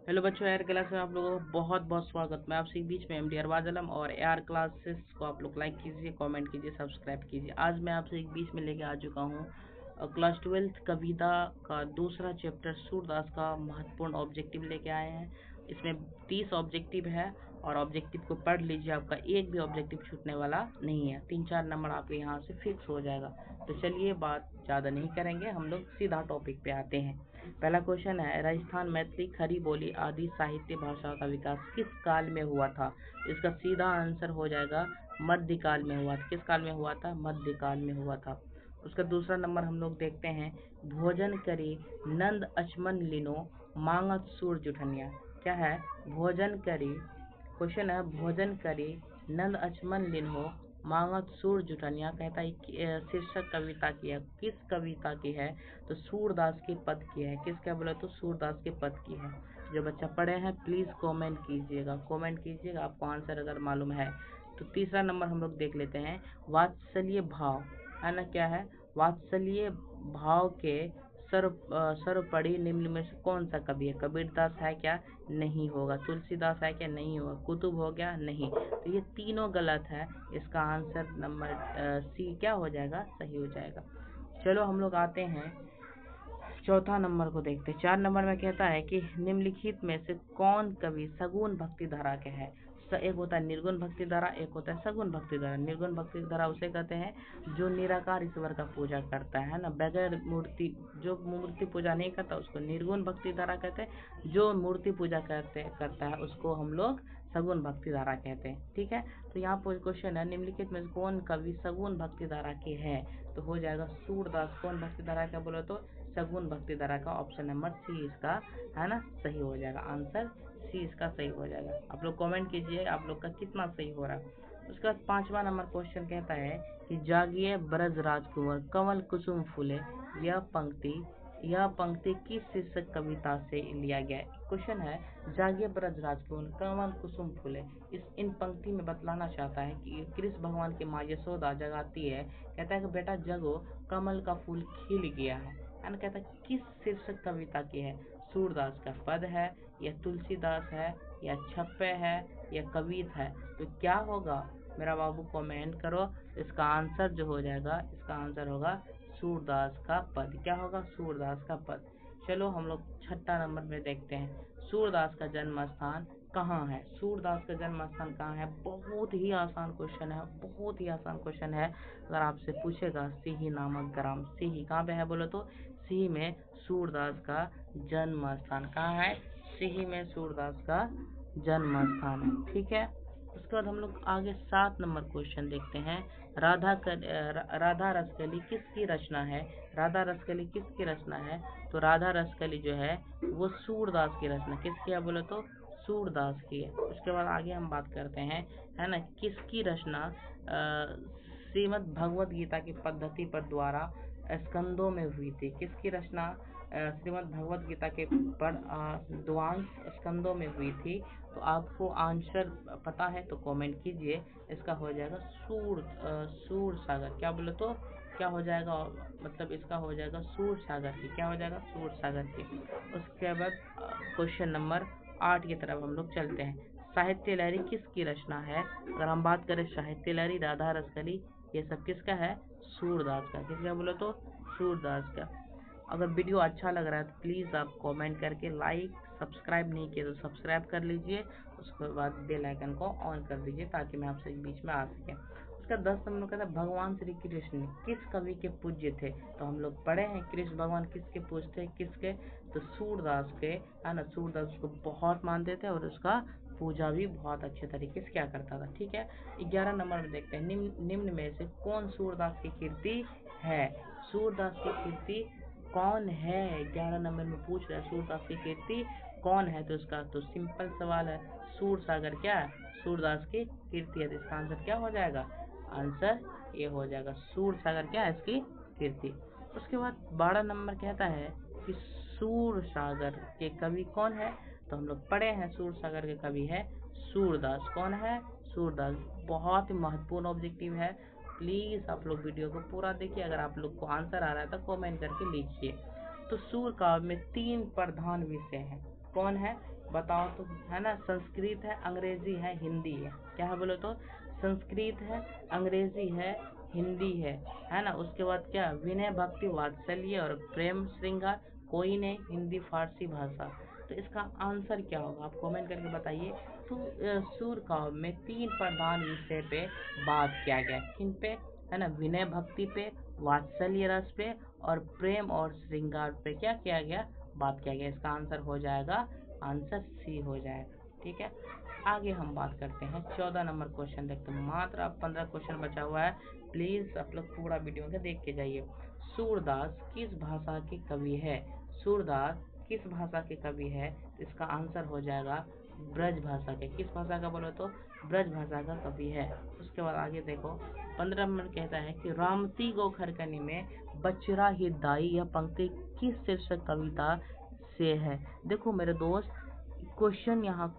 Hello बच्चों, AR class में आप लोगों का बहुत बहुत स्वागत। मैं आपसे बीच में एमडी अरबाज आलम और एआर क्लासेस को आप लोग लाइक कीजिए, कमेंट कीजिए, सब्सक्राइब कीजिए। आज मैं आपसे एक बीच में लेके आ चुका हूँ क्लास 12th कविता का दूसरा चैप्टर सूरदास का महत्वपूर्ण ऑब्जेक्टिव लेके आए हैं। इसमें 30 ऑब्जेक्टिव है और ऑब्जेक्टिव को पढ़ लीजिए, आपका एक भी ऑब्जेक्टिव छूटने वाला नहीं है। 3-4 नंबर आपके यहाँ से फिक्स हो जाएगा। तो चलिए बात ज़्यादा नहीं करेंगे, हम लोग सीधा टॉपिक पे आते हैं। पहला क्वेश्चन है, राजस्थान मैथिली खड़ी बोली आदि साहित्य भाषा का विकास किस काल में हुआ था? इसका सीधा आंसर हो जाएगा मध्यकाल में हुआ था। किस काल में हुआ था? मध्यकाल में हुआ था। उसका दूसरा नंबर हम लोग देखते हैं, भोजन करी नंद अचमन लिनो मांगत सूर जुठनिया। क्या है? भोजन करी, क्वेश्चन है भोजन करी नंद अचमन लिनो मांगत सूर जुटनिया। कहता है शीर्षक कविता की है, किस कविता की है? तो सूरदास के पद की है। किसका बोला? तो सूरदास के पद की है। जो बच्चा पढ़े हैं प्लीज कमेंट कीजिएगा, आपको आंसर अगर मालूम है तो। तीसरा नंबर हम लोग देख लेते हैं, वात्सल्य भाव है ना। क्या है? वात्सल्य भाव के सर्वपरि निम्न में से कौन सा कवि है? कबीरदास है क्या? नहीं होगा। तुलसीदास है क्या? नहीं होगा। कुतुब हो गया? नहीं। तो ये तीनों गलत है। इसका आंसर नंबर सी क्या हो जाएगा? सही हो जाएगा। चलो हम लोग आते हैं चौथा नंबर को देखते हैं। 4 नंबर में कहता है कि निम्नलिखित में से कौन कवि सगुण भक्ति धारा के है? एक होता है निर्गुण भक्ति धारा, एक होता है सगुण भक्ति धारा। निर्गुण भक्ति धारा उसे कहते हैं जो निराकार ईश्वर का पूजा करता है ना, बगैर मूर्ति, जो मूर्ति पूजा नहीं करता उसको निर्गुण भक्ति धारा कहते हैं। जो मूर्ति पूजा करता है उसको हम लोग सगुण भक्ति धारा कहते हैं। ठीक है, तो यहाँ पर क्वेश्चन है, निम्नलिखित में कौन कवि सगुण भक्ति धारा के है? तो हो जाएगा सूरदास। कौन भक्ति धारा का बोलो? तो सगुण भक्ति धारा का। ऑप्शन नंबर सी इसका है ना सही हो जाएगा। आंसर सी इसका सही हो जाएगा। आप लोग कमेंट कीजिए आप लोग का कितना सही हो रहा है। उसके बाद 5वां नंबर क्वेश्चन कहता है कि जागिए ब्रज राजकुंवर कमल कुसुम फूले। यह पंक्ति किस शीर्षक कविता से लिया गया है? क्वेश्चन है, जागिए ब्रज राजकुंवर कमल कुसुम फूले। इन पंक्ति में बतलाना चाहता है कि कृष्ण भगवान की माँ यशोदा जगाती है। कहता है कि बेटा जगो, कमल का फूल खिल गया है ना। कहता है किस शीर्षक कविता की है? सूरदास का पद है या तुलसीदास है या छप्पे है या कवित है? तो क्या होगा मेरा बाबू? कमेंट करो। इसका आंसर जो हो जाएगा, इसका आंसर होगा सूरदास का पद। क्या होगा? सूरदास का पद। चलो हम लोग 6ठा नंबर में देखते हैं, सूरदास का जन्म स्थान कहाँ है? सूरदास का जन्म स्थान कहाँ है? बहुत ही आसान क्वेश्चन है, बहुत ही आसान क्वेश्चन है। अगर आपसे पूछेगा सिही नामक ग्राम, सिही कहाँ पे है बोलो? तो सिही में सूरदास का जन्म स्थान कहाँ है? सिही में सूरदास का जन्म स्थान है। ठीक है, उसके बाद हम लोग आगे 7 नंबर क्वेश्चन देखते हैं, राधा रसकली किसकी रचना है? राधा रसकली किसकी रचना है? तो राधा रसकली जो है वो सूरदास की रचना। किसकी है बोले? तो सूरदास की है। उसके बाद आगे हम बात करते हैं है ना, किसकी रचना श्रीमद् भगवत गीता की पद्धति पर द्वारा स्कंदों में हुई थी? किसकी रचना श्रीमद् भगवत गीता के पर द्वांश स्कंदों में हुई थी? तो आपको आंसर पता है तो कमेंट कीजिए। इसका हो जाएगा सूर सागर। क्या बोले? तो क्या हो जाएगा? मतलब इसका हो जाएगा सूर सागर की। क्या हो जाएगा? सूर सागर की। उसके बाद क्वेश्चन नंबर 8 की तरफ हम लोग चलते हैं, साहित्य लहरी किसकी रचना है? अगर हम बात करें साहित्य लहरी, राधा रसकली, ये सब किसका है? सूरदास का। किसका बोले? तो सूरदास का। अगर वीडियो अच्छा लग रहा है तो प्लीज़ आप कमेंट करके लाइक, सब्सक्राइब नहीं किए तो सब्सक्राइब कर लीजिए। उसके बाद बेल आइकन को ऑन कर दीजिए ताकि मैं आपसे बीच में आ सकें। उसका 10 नंबर कहता है, भगवान श्री कृष्ण किस कवि के पूज्य थे? तो हम लोग पढ़े हैं कृष्ण भगवान किसके पूजते? किसके? तो सूरदास के है ना। सूरदास को बहुत मानते थे और उसका पूजा भी बहुत अच्छे तरीके से क्या करता था। ठीक है, 11 नंबर में देखते हैं, निम्न में से कौन सूरदास की कीर्ति है? सूरदास की कीर्ति कौन है? 11 नंबर में पूछ रहा है सूरदास की कीर्ति कौन है? तो इसका तो सिंपल सवाल है, सूर सागर क्या है? सूरदास की कीर्ति है। तो इसका आंसर क्या हो जाएगा? आंसर ये हो जाएगा, सूर सागर क्या है इसकी कीर्ति। उसके बाद 12 नंबर कहता है कि सूर सागर के कवि कौन है? तो हम लोग पढ़े हैं सूर सागर के कवि है सूरदास। कौन है? सूरदास। बहुत ही महत्वपूर्ण ऑब्जेक्टिव है, प्लीज़ आप लोग वीडियो को पूरा देखिए। अगर आप लोग को आंसर आ रहा है तो कमेंट करके लीजिए। तो सूर काव्य में 3 प्रधान विषय हैं। कौन है? बताओ तो, है ना। संस्कृत है, अंग्रेजी है, हिंदी है। क्या है बोलो तो, संस्कृत है, अंग्रेजी है, हिंदी है ना। उसके बाद क्या, विनय भक्ति वात्सल्य और प्रेम श्रृंगार, कोई नहीं, हिंदी फारसी भाषा। तो इसका आंसर क्या होगा आप कमेंट करके बताइए। तो सूर काव्य में 3 प्रधान विषय पे बात किया गया, किन पे, है ना, विनय भक्ति पे, वात्सल्य रस पे और प्रेम और श्रृंगार पे क्या किया गया, बात किया गया। इसका आंसर हो जाएगा, आंसर सी हो जाएगा। ठीक है, आगे हम बात करते हैं 14 नंबर क्वेश्चन देखते हैं। मात्र अब 15 क्वेश्चन बचा हुआ है, प्लीज आप लोग पूरा वीडियो में देख के जाइए। सूरदास किस भाषा के कवि है? सूरदास किस भाषा के कवि है? इसका आंसर हो जाएगा ब्रज भाषा के। किस भाषा का बोलो तो, ब्रज भाषा का कवि है। उसके बाद आगे देखो 15 नंबर कहता है कि रामती गो खरकनी में बचरा ही दाई यह पंक्ति किस शीर्षक कविता से है? देखो मेरे दोस्त, क्वेश्चन यहाँ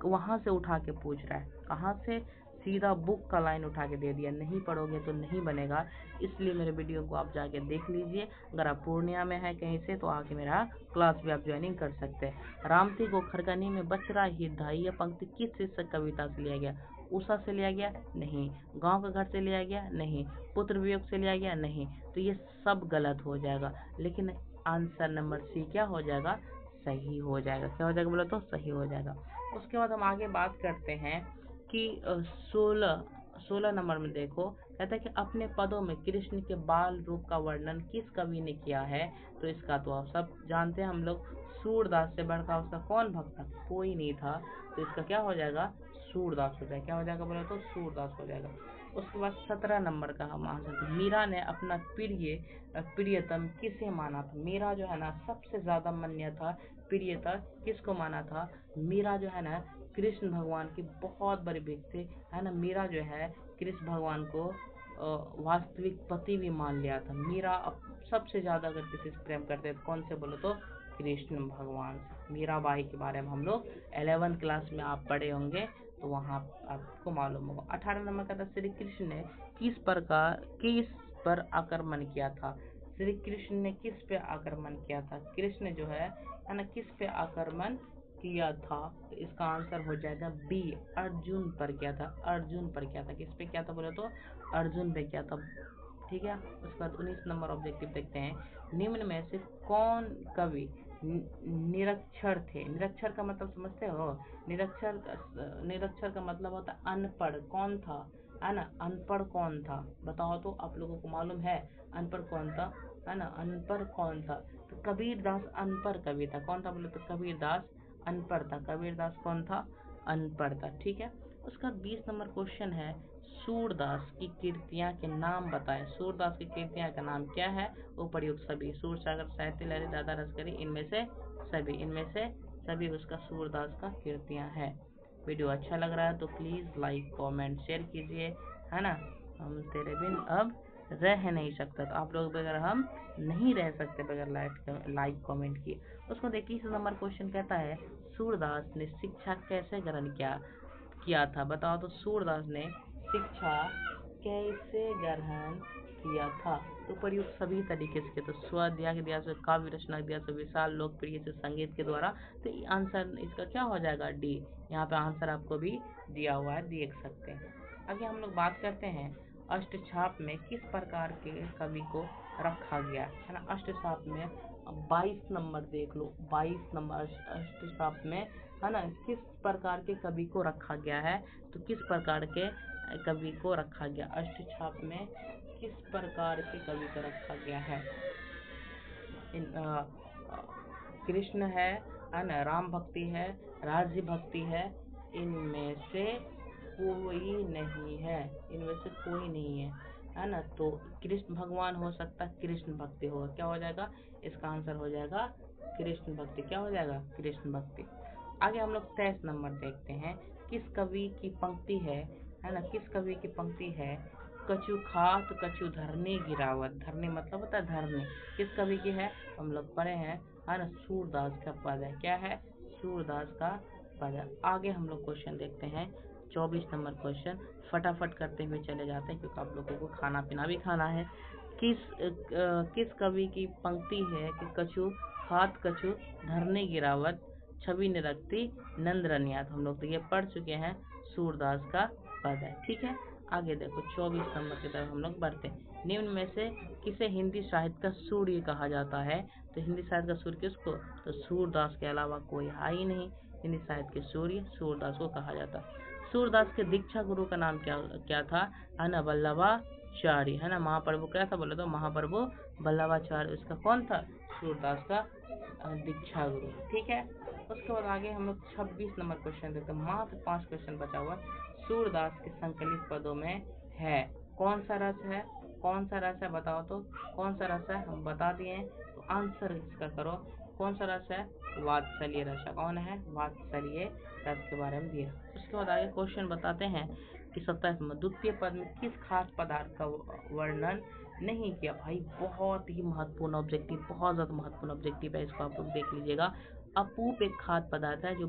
वहां से उठा के पूछ रहा है, कहाँ से, सीधा बुक का लाइन उठा के दे दिया। नहीं पढ़ोगे तो नहीं बनेगा, इसलिए मेरे वीडियो को आप जाके देख लीजिए। अगर आप पूर्णिया में है कहीं से तो आके मेरा क्लास भी आप ज्वाइनिंग कर सकते हैं। रामती को खरगनी में बचरा ही धाई पंक्ति किस शीर्षक कविता से लिया गया? उषा से लिया गया? नहीं। गांव का घर से लिया गया? नहीं। पुत्र वियोग से लिया गया? नहीं। तो ये सब गलत हो जाएगा, लेकिन आंसर नंबर सी क्या हो जाएगा, सही हो जाएगा। क्या हो जाएगा बोलो तो, सही हो जाएगा। उसके बाद हम आगे बात करते हैं कि 16 नंबर में देखो, कहता है कि अपने पदों में कृष्ण के बाल रूप का वर्णन किस कवि ने किया है? तो इसका तो आप सब जानते हैं हम लोग, सूरदास से बढ़कर उसका कौन भक्त था? कोई नहीं था। तो इसका क्या हो जाएगा, सूरदास हो जाएगा। क्या हो जाएगा बोलो तो, सूरदास हो जाएगा। उसके बाद 17 नंबर का हम आंसर, मीरा ने अपना प्रियतम किसे माना था? मीरा जो है ना सबसे ज्यादा मान्य था, प्रियता किसको माना था? मीरा जो है ना कृष्ण भगवान की बहुत बड़ी व्यक्ति, है ना। मीरा जो है कृष्ण भगवान को वास्तविक पति भी मान लिया था। मीरा अब सबसे ज्यादा अगर किसी से प्रेम करते हैं तो कौन से बोलो तो, कृष्ण भगवान से। मीराबाई के बारे में हम लोग 11th क्लास में आप पढ़े होंगे, तो वहाँ आपको मालूम होगा। 18 नंबर का था, श्री कृष्ण ने किस पर आक्रमण किया था? श्री कृष्ण ने किस पे आक्रमण किया था? कृष्ण जो है ना किस पे आक्रमण किया था? तो इसका आंसर हो जाएगा बी, अर्जुन पर किया था। अर्जुन पर किया था। किस पे किया था बोले तो, अर्जुन पे किया था। ठीक है, उसके बाद 19 नंबर ऑब्जेक्टिव देखते हैं। निम्न में से कौन कवि निरक्षर थे? निरक्षर का मतलब समझते हो? निरक्षर का मतलब होता है अनपढ़। कौन था, है ना, अनपढ़ कौन था? बताओ तो, आप लोगों को मालूम है अनपढ़ कौन था, है ना, अनपढ़ कौन था? तो कबीरदास अनपढ़ कवि था। कौन था बोले तो, कबीरदास अनपढ़ था। कबीरदास कौन था, अनपढ़ था। ठीक है, उसका 20 नंबर क्वेश्चन है, सूरदास की कृतियां के नाम बताएं। सूरदास की कृतियां का नाम क्या है? उपर्युक्त सभी, सूर सागर साहित्य लहरी दादा रसकरी, इनमें से सभी उसका सूरदास का कृतियां है। वीडियो अच्छा लग रहा है तो प्लीज लाइक कमेंट शेयर कीजिए, है ना। हम तेरे बिन अब रह नहीं सकते, तो आप लोग बगैर हम नहीं रह सकते बगैर लाइक कमेंट किए। उसको देखिए 20 नंबर क्वेश्चन कहता है, सूरदास ने शिक्षा कैसे ग्रहण किया था? बताओ तो, सूरदास ने शिक्षा कैसे ग्रहण किया था? तो प्रयुक्त सभी तरीके से, तो स्वाध्याय दिया से, काव्य रचना दिया से, विशाल लोकप्रिय से, संगीत के द्वारा। तो आंसर इसका क्या हो जाएगा, डी। यहाँ पे आंसर आपको भी दिया हुआ है, देख सकते हैं। आगे हम लोग बात करते हैं, अष्टछाप में किस प्रकार के कवि को रखा गया है ना? अष्टछाप में 22 नंबर देख लो, 22 नंबर अष्टछाप में, है ना, किस प्रकार के कवि को रखा गया है? तो किस प्रकार के कवि को रखा गया अष्टछाप में, किस प्रकार के कवि को रखा गया है? कृष्ण है ना, राम भक्ति है, राज्य भक्ति है, इनमें से कोई नहीं है, इनमें से कोई नहीं है ना। तो कृष्ण भगवान हो सकता, कृष्ण भक्ति होगा। क्या हो जाएगा, इसका आंसर हो जाएगा कृष्ण भक्ति। क्या हो जाएगा, कृष्ण भक्ति। आगे हम लोग 23 नंबर देखते हैं, किस कवि की पंक्ति है ना, किस कवि की पंक्ति है, कछु खात कछु धरने गिरावत। धरने मतलब होता है धरने, किस कवि की है? हम लोग पढ़े हैं, है ना, सूरदास का पद है। क्या है, सूरदास का पद है। आगे हम लोग क्वेश्चन देखते हैं 24 नंबर क्वेश्चन, फटाफट करते हुए चले जाते हैं क्योंकि आप लोगों को खाना पीना भी खाना है। किस कवि की पंक्ति है कि कछु खात कछु धरने गिरावत, छवि ने रखती नंद रनियात। हम लोग तो ये पढ़ चुके हैं, सूरदास का पद है। ठीक है, आगे देखो 24 नंबर की तरफ हम लोग बढ़ते हैं। निम्न में से किसे हिंदी साहित्य का सूर्य कहा जाता है? तो हिंदी साहित्य का सूर्य किसको? तो सूरदास के अलावा कोई है ही नहीं। हिंदी साहित्य के सूर्य सूरदास को कहा जाता है। सूरदास के दीक्षा गुरु का नाम क्या क्या था? है ना, वल्लभाचार्य। है ना, महाप्रभु क्या था बोले तो महाप्रभु वल्लभाचार्य इसका कौन था? सूरदास का दीक्षा गुरु। ठीक है, उसके बाद आगे हम लोग 26 नंबर क्वेश्चन देखते हैं। मात्र 5 क्वेश्चन बचा हुआ। सूरदास के संकलित पदों में है कौन सा रस है? कौन सा रस है बताओ तो, कौन सा रस है? हम बता दिए, तो आंसर इसका करो। कौन सा रस है? वात्सल्य रस। कौन है? वात्सल्य रस के बारे में दिया। उसके बाद आगे क्वेश्चन बताते हैं कि 27 में द्वितीय पद में किस खास पदार्थ का वर्णन नहीं किया? भाई बहुत ही महत्वपूर्ण ऑब्जेक्टिव, बहुत ज्यादा महत्वपूर्ण ऑब्जेक्टिव है, इसको आप लोग देख लीजिएगा। अपूप एक खाद्य पदार्थ है जो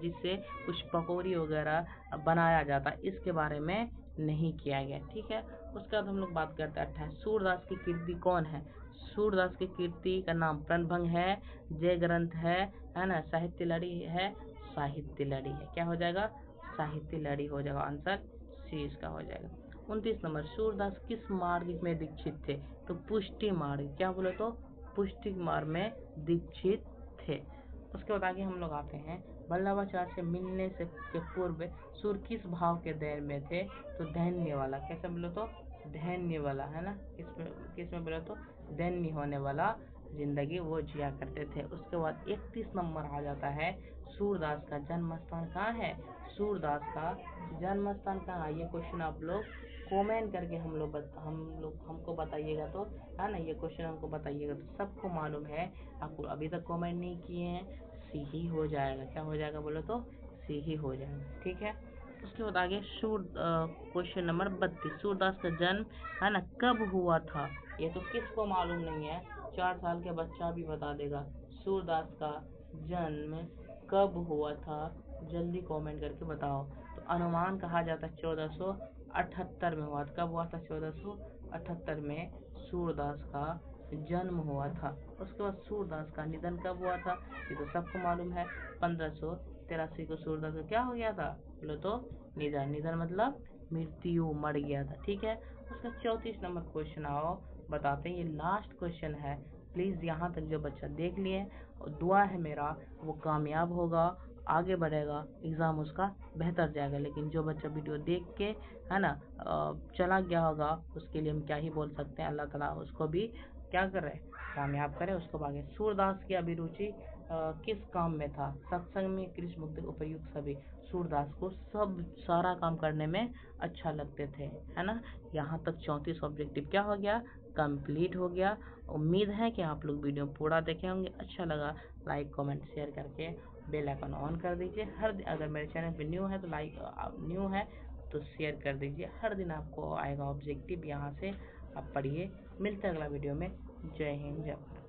जिससे कुछ पकौड़ी वगैरह बनाया जाता है, इसके बारे में नहीं किया गया। ठीक है, उसके बाद हम लोग बात करते हैं 28। सूरदास की कीर्ति कौन है? सूरदास की कीर्ति का नाम प्रणभंग है, जय ग्रंथ है ना, साहित्य लड़ी है, साहित्य लड़ी है। क्या हो जाएगा? साहित्य लड़ी हो जाएगा, आंसर सी इसका हो जाएगा। 29 नंबर, सूरदास किस मार्ग में दीक्षित थे? तो पुष्टि मार्ग। क्या बोले तो? पुष्टि मार्ग में दीक्षित थे। उसके बाद आगे हम लोग आते हैं, वल्लभाचार्य से मिलने से के पूर्व सूर किस भाव के दैन्य में थे? तो दैन्य वाला। कैसे बोले तो? दैन्य वाला। है ना, किसमें बोले तो? दैन्य होने वाला जिंदगी वो जिया करते थे। उसके बाद 31 नंबर आ जाता है, सूरदास का जन्म स्थान कहाँ है? सूरदास का जन्म स्थान कहाँ है? ये क्वेश्चन आप लोग कमेंट करके हमको बताइएगा, तो है ना, ये क्वेश्चन हमको बताइएगा तो सबको मालूम है। आपको अभी तक कमेंट नहीं किए हैं, सी ही हो जाएगा। क्या हो जाएगा बोलो तो? सी ही हो जाएगा। ठीक है, उसके बाद आगे क्वेश्चन नंबर 32, सूरदास का जन्म है ना कब हुआ था? ये तो किसको मालूम नहीं है, 4 साल के बच्चा भी बता देगा। सूरदास का जन्म कब हुआ था? जल्दी कमेंट करके बताओ। तो अनुमान कहा जाता है 1478 में हुआ था। कब हुआ था? 1478 में सूरदास का जन्म हुआ था। उसके बाद सूरदास का निधन कब हुआ था? ये तो सबको मालूम है, 1583 को सूरदास का क्या हो गया था बोलो तो? निधन मतलब मृत्यु, मर गया था। ठीक है, उसका 34 नंबर क्वेश्चन आओ बताते हैं। ये लास्ट क्वेश्चन है, प्लीज यहाँ तक जो बच्चा देख लिए, और दुआ है मेरा वो कामयाब होगा, आगे बढ़ेगा, एग्जाम उसका बेहतर जाएगा। लेकिन जो बच्चा वीडियो देख के है ना चला गया होगा, उसके लिए हम क्या ही बोल सकते हैं। अल्लाह ताला उसको भी क्या करे, कामयाब करे, उसको आगे। सूरदास की अभिरुचि किस काम में था? सत्संग में, कृष्ण मुक्ति, उपयुक्त सभी। सूरदास को सब सारा काम करने में अच्छा लगते थे। है ना, यहाँ तक 34 ऑब्जेक्टिव क्या हो गया? कंप्लीट हो गया। उम्मीद है कि आप लोग वीडियो पूरा देखे होंगे। अच्छा लगा लाइक कमेंट शेयर करके बेल आइकन ऑन कर दीजिए। हर दिन अगर मेरे चैनल पे न्यू है तो न्यू है तो शेयर कर दीजिए। हर दिन आपको आएगा ऑब्जेक्टिव, यहाँ से आप पढ़िए। मिलते हैं अगला वीडियो में। जय हिंद, जय भारत।